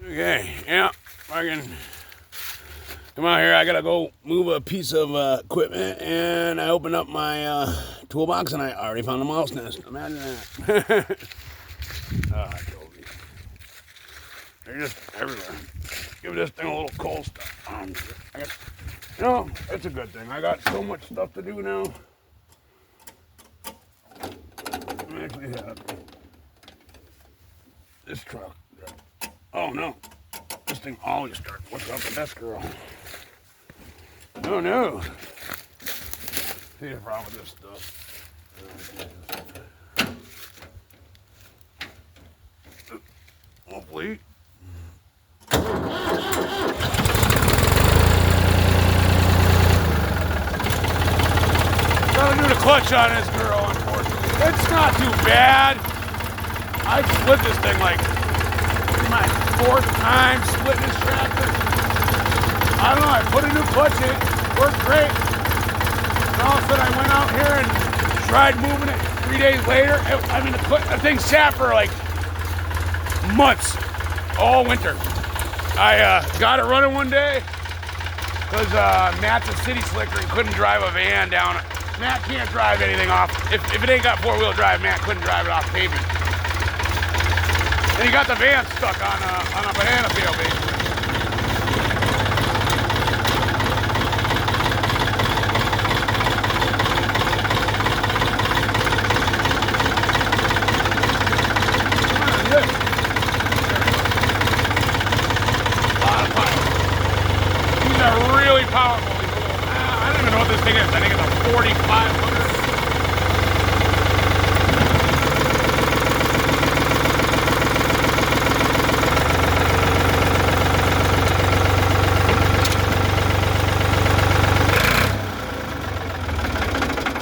Okay, yeah, I can come out here. I gotta go move a piece of equipment, and I opened up my toolbox, and I already found a mouse nest. Imagine that. Ah, Toby. They're just everywhere. Give this thing a little cold stuff. It's a good thing. I got so much stuff to do now. I actually have this truck. Oh no, this thing always starts. What's up with this girl? Oh no. See the problem with this stuff. Hopefully. Gotta do the clutch on this girl, unfortunately. It's not too bad. I split this thing like my fourth time splitting this tractor. I don't know, I put a new clutch in, worked great. And all of a sudden I went out here and tried moving it 3 days later. The thing sat for like months, all winter. I got it running one day because Matt's a city slicker and couldn't drive a van down. Matt can't drive anything off. If it ain't got four-wheel drive, Matt couldn't drive it off pavement. And he got the van stuck on a banana peel, basically. Really powerful. I don't even know what this thing is. I think it's a 4500.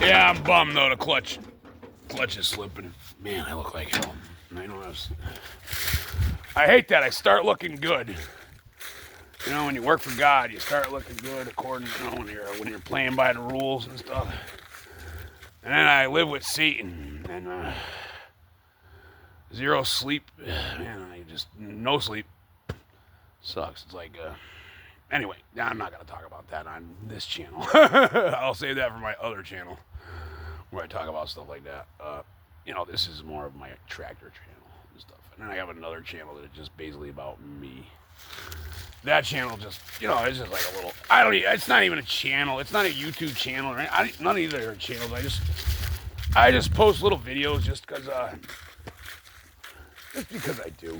Yeah, I'm bummed though. The clutch is slipping. Man, I look like hell. I hate that. I start looking good. You know, when you work for God, you start looking good according, when you're playing by the rules and stuff. And then I live with Satan and zero sleep. Man, no sleep. Sucks. It's like, anyway, I'm not gonna talk about that on this channel. I'll save that for my other channel where I talk about stuff like that. This is more of my tractor channel and stuff. And then I have another channel that is just basically about me. That channel just, it's just like a little, it's not even a channel. It's not a YouTube channel. Right? None of these are channels. I just post little videos just because I do.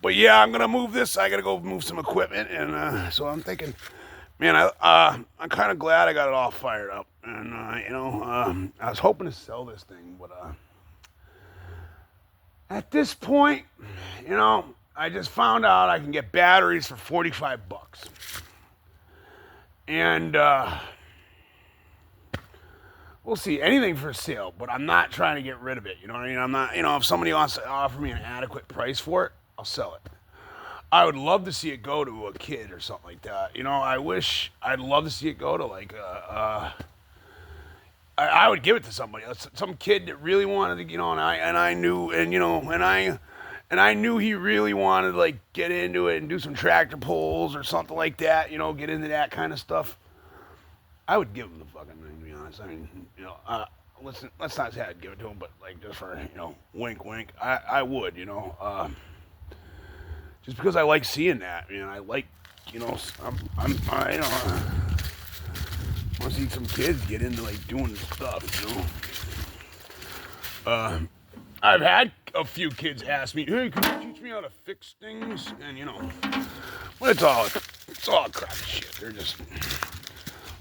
But yeah, I'm going to move this. I got to go move some equipment. And so I'm thinking, man, I'm kind of glad I got it all fired up. And, I was hoping to sell this thing. But at this point, I just found out I can get batteries for $45. And we'll see, anything for sale, but I'm not trying to get rid of it. You know what I mean? I'm not, if somebody wants to offer me an adequate price for it, I'll sell it. I would love to see it go to a kid or something like that. I'd love to see it go to like I would give it to somebody, some kid that really wanted to, and I knew he really wanted to like get into it and do some tractor pulls or something like that, get into that kind of stuff. I would give him the fucking thing, to be honest. I mean, let's not say I'd give it to him, but like just for, wink, wink, I would, just because I like seeing that, I like, I want to see some kids get into like doing stuff, I've had a few kids ask me, "Hey, can you teach me how to fix things?" And but it's all crap shit. They're just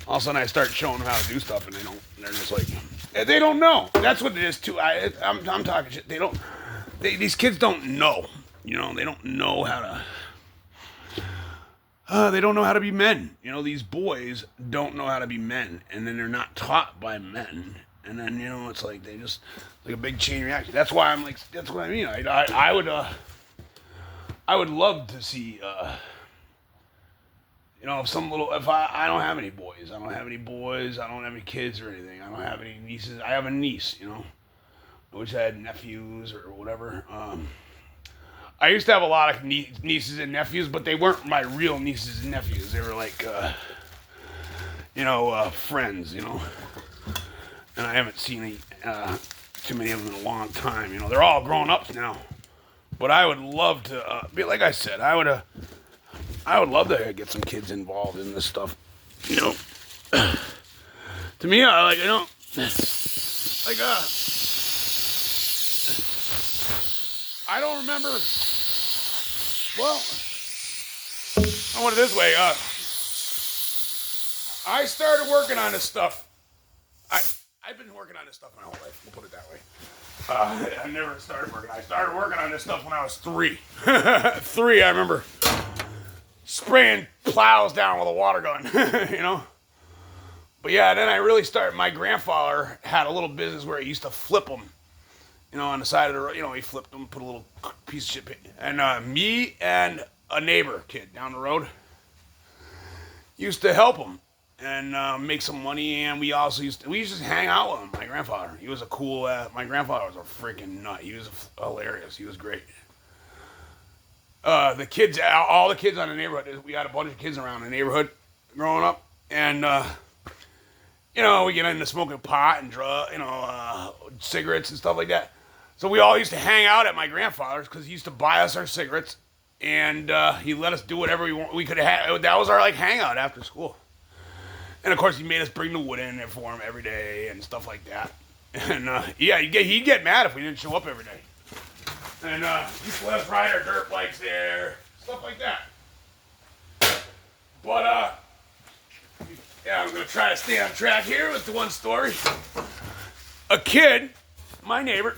all of a sudden I start showing them how to do stuff, and they're just like, they don't know. That's what it is too. I'm talking shit. These kids don't know. They don't know how to. They don't know how to be men. These boys don't know how to be men, and then they're not taught by men. And then it's like they just like a big chain reaction. That's why I'm like, that's what I mean. I would love to see if I don't have any boys. I don't have any kids or anything. I don't have any nieces. I have a niece. I wish I had nephews or whatever. I used to have a lot of nieces and nephews, but they weren't my real nieces and nephews. They were like, friends, And I haven't seen too many of them in a long time. They're all grown ups now. But I would love to be like I said. I would love to get some kids involved in this stuff. To me, I don't remember. Well, I want it this way. I started working on this stuff. I've been working on this stuff my whole life. We'll put it that way. I never started working. I started working on this stuff when I was 3. 3, I remember spraying plows down with a water gun, But yeah, then I really started. My grandfather had a little business where he used to flip them, on the side of the road. He flipped them, put a little piece of shit. And me and a neighbor kid down the road used to help him and make some money. And we also used to hang out with him. My grandfather, he was a cool. My grandfather was a freaking nut. He was hilarious. He was great. The kids, all the kids on the neighborhood. We had a bunch of kids around the neighborhood growing up, and we get into smoking pot and cigarettes and stuff like that. So we all used to hang out at my grandfather's because he used to buy us our cigarettes, and he let us do whatever we could have. That was our hangout after school. And of course, he made us bring the wood in there for him every day and stuff like that. And he'd get mad if we didn't show up every day. And he used to let us ride our dirt bikes there, stuff like that. But I'm gonna try to stay on track here with the one story. A kid, my neighbor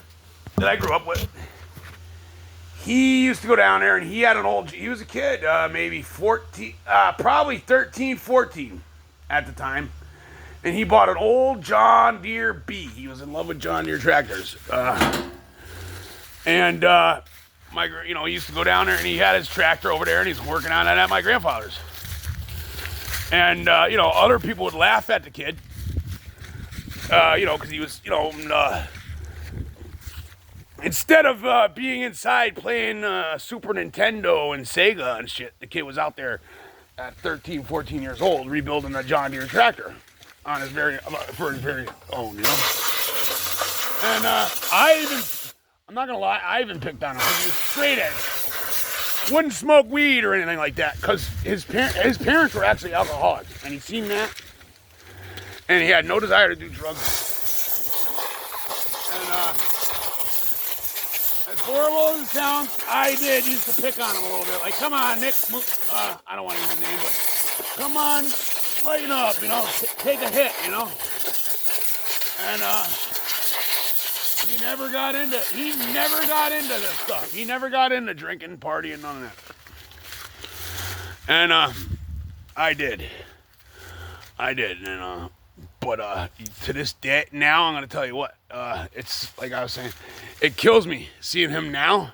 that I grew up with, he used to go down there and he had he was a kid, maybe 14, probably 13, 14 at the time. And he bought an old John Deere B. He was in love with John Deere tractors. He used to go down there and he had his tractor over there and he's working on it at my grandfather's. And, other people would laugh at the kid, because he was, instead of being inside playing Super Nintendo and Sega and shit, the kid was out there at 13, 14 years old rebuilding a John Deere tractor for his very own, And I'm not going to lie, I even picked on him because he was straight edge. Wouldn't smoke weed or anything like that because his parents were actually alcoholics, and he'd seen that, and he had no desire to do drugs. And as horrible as it sounds, I used to pick on him a little bit. Like, come on, Nick, I don't want to use his name, but come on, lighten up, take a hit, And he never got into this stuff. He never got into drinking, partying, none of that. And I did. And but to this day, now I'm gonna tell you what. It's like I was saying, it kills me seeing him now.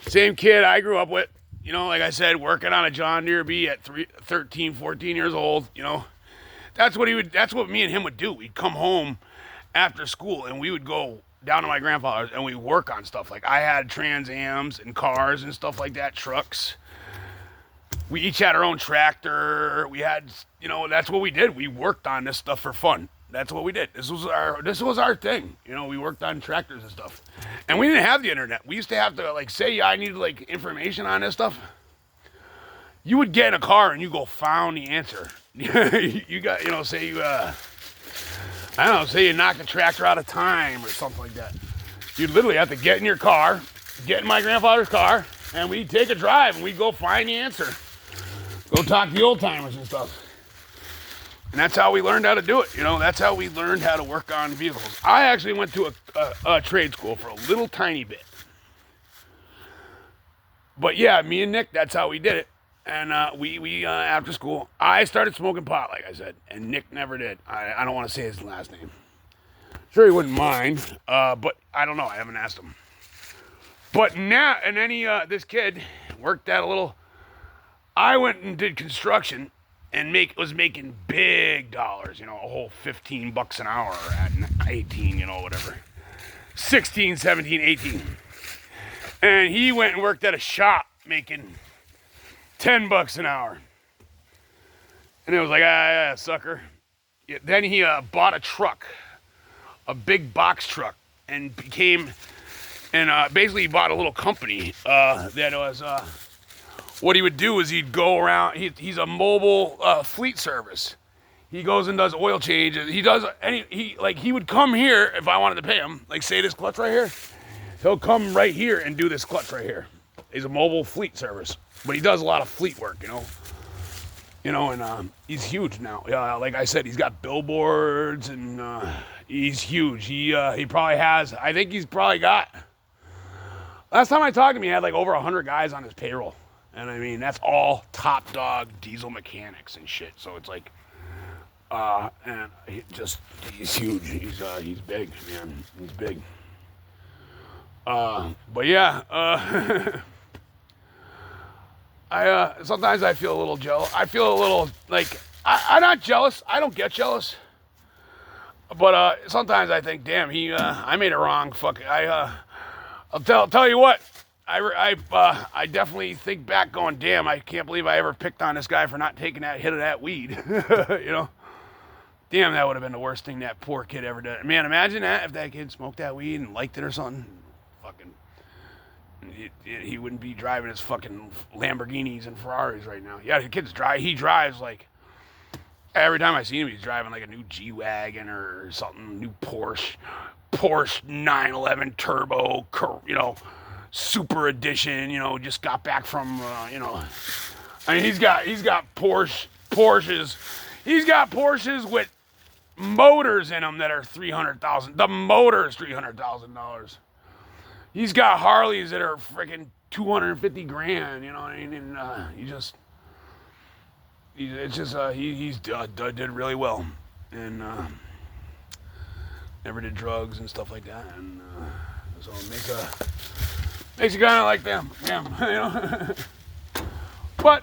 Same kid I grew up with. Like I said, working on a John Deere B at 13, 14 years old. That's what me and him would do. We'd come home after school and we would go down to my grandfather's and we work on stuff. Like I had Trans Ams and cars and stuff like that, trucks. We each had our own tractor. We had, that's what we did. We worked on this stuff for fun. That's what we did. This was our thing. We worked on tractors and stuff. And we didn't have the internet. We used to have to say I needed information on this stuff. You would get in a car and you go found the answer. You got, say you say you knocked the tractor out of time or something like that. You'd literally have to get in your car, get in my grandfather's car, and we'd take a drive and we'd go find the answer. Go talk to the old timers and stuff. And that's how we learned how to do it. That's how we learned how to work on vehicles. I actually went to a trade school for a little tiny bit. But yeah, me and Nick, that's how we did it. And we after school, I started smoking pot, like I said, and Nick never did. I don't want to say his last name. Sure, he wouldn't mind, but I don't know. I haven't asked him. But now, and then this kid worked at a little. I went and did construction, and was making big dollars. A whole $15 an hour at 18, whatever. 16, 17, 18. And he went and worked at a shop making $10 an hour. And it was like, yeah, sucker. Yeah, then he bought a truck, a big box truck, and basically he bought a little company that was, what he would do is he'd go around, he's a mobile fleet service. He goes and does oil changes. He would come here if I wanted to pay him, like say this clutch right here. He'll come right here and do this clutch right here. He's a mobile fleet service, but he does a lot of fleet work, and he's huge now. Like I said, he's got billboards and he's huge. He probably has, I think he's probably got, last time I talked to him, he had like over 100 guys on his payroll. And I mean, that's all top dog diesel mechanics and shit. So it's like, and he's huge. He's big, man. He's big. But yeah, sometimes I feel a little jealous. I feel a little like, I'm not jealous. I don't get jealous. But, sometimes I think, damn, I made it wrong. Fuck, I'll tell you what, I definitely think back going, damn, I can't believe I ever picked on this guy for not taking that hit of that weed, Damn, that would have been the worst thing that poor kid ever did. Man, imagine that if that kid smoked that weed and liked it or something. Fucking, he wouldn't be driving his fucking Lamborghinis and Ferraris right now. Yeah, the kid's he drives like, every time I see him, he's driving like a new G-Wagon or something, new Porsche 911 Turbo, Super Edition, just got back from, I mean, he's got Porsches. He's got Porsches with motors in them that are $300,000. The motor is $300,000. He's got Harleys that are freaking $250,000. You know what I mean? And he did really well, and never did drugs and stuff like that, and so it makes you kind of like them, But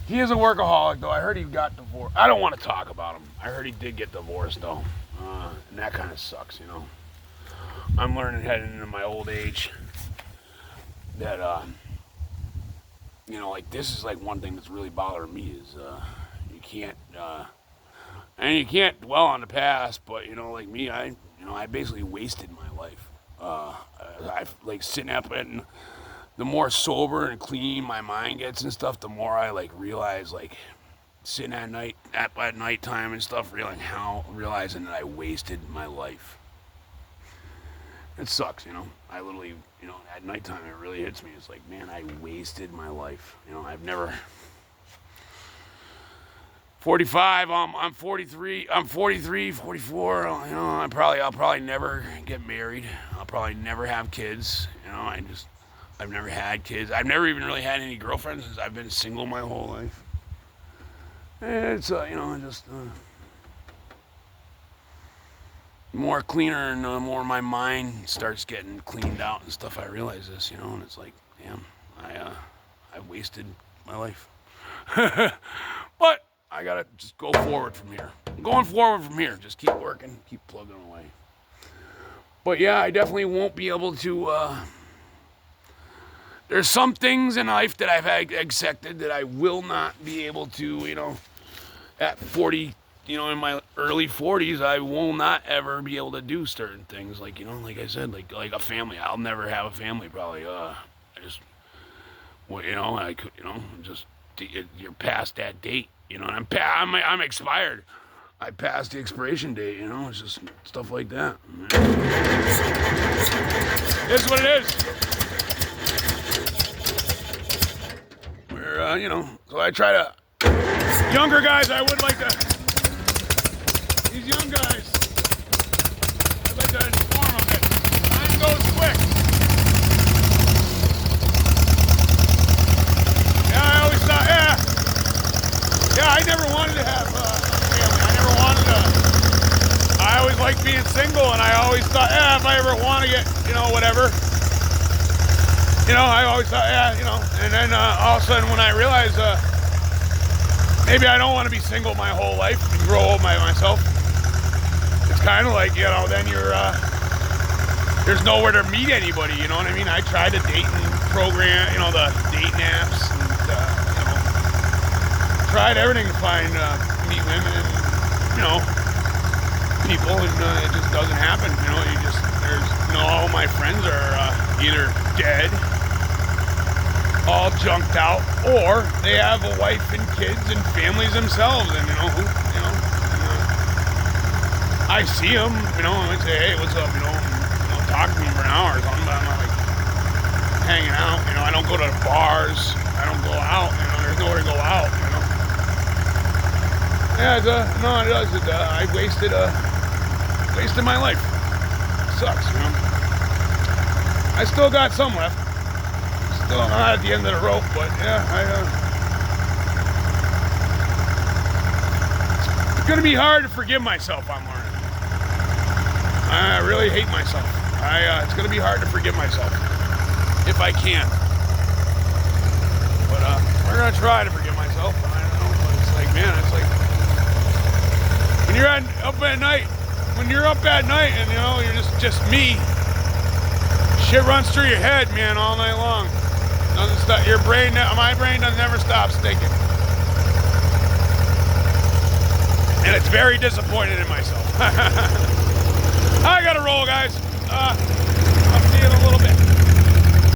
he is a workaholic, though. I heard he got divorced. I don't want to talk about him. I heard he did get divorced, though, and that kind of sucks, I'm learning heading into my old age that, like this is like one thing that's really bothering me is you can't dwell on the past, but like me, I basically wasted my life. I like sitting up and the more sober and clean my mind gets and stuff, the more I like realize like sitting at nighttime and stuff, realizing that I wasted my life. It sucks, I literally, at nighttime it really hits me. It's like, man, I wasted my life. I've never. 45. I'm 43. I'm 43, 44. I'll probably never get married. I'll probably never have kids. I've never had kids. I've never even really had any girlfriends since I've been single my whole life. And it's more cleaner and more my mind starts getting cleaned out and stuff. I realize this, and it's like, damn, I wasted my life. But I gotta just go forward from here. I'm going forward from here. Just keep working, keep plugging away. But yeah, I definitely won't be able to. There's some things in life that I've accepted that I will not be able to, at 40. In my early 40s, I will not ever be able to do certain things. Like, like I said, like a family. I'll never have a family, probably. You're past that date, and I'm expired. I passed the expiration date, it's just stuff like that. It's what it is. We're, so I try to, younger guys, I would like to, these young guys, I'd like to inform them that time goes quick. Yeah, I always thought, I never wanted to have a family. I always liked being single, and I always thought, if I ever want to get, whatever. I always thought, and then all of a sudden when I realized, maybe I don't want to be single my whole life and grow old by myself. It's kind of like, then you're, there's nowhere to meet anybody, you know what I mean? I tried the dating program, you know, the dating apps, and, you know, tried everything to find, meet women and, you know, people, and it just doesn't happen, you know, all my friends are either dead, all junked out, or they have a wife and kids and families themselves, and, I see them, you know, and I say, hey, what's up, you know, talk to me for an hour or something, but I'm not, like, hanging out, you know, I don't go to the bars, I don't go out, you know, there's nowhere to go out, you know. Yeah, it does, I wasted my life. It sucks, you know. I still got some left. Still not at the end of the rope, but yeah, it's gonna be hard to forgive myself, I'm learning. I really hate myself. It's gonna be hard to forgive myself, if I can. But we're gonna try to forgive myself. I don't know, but it's like, man, it's like when you're up at night, and you know you're just me. Shit runs through your head, man, all night long. Doesn't stop. My brain doesn't never stop thinking, and it's very disappointed in myself. I gotta roll, guys.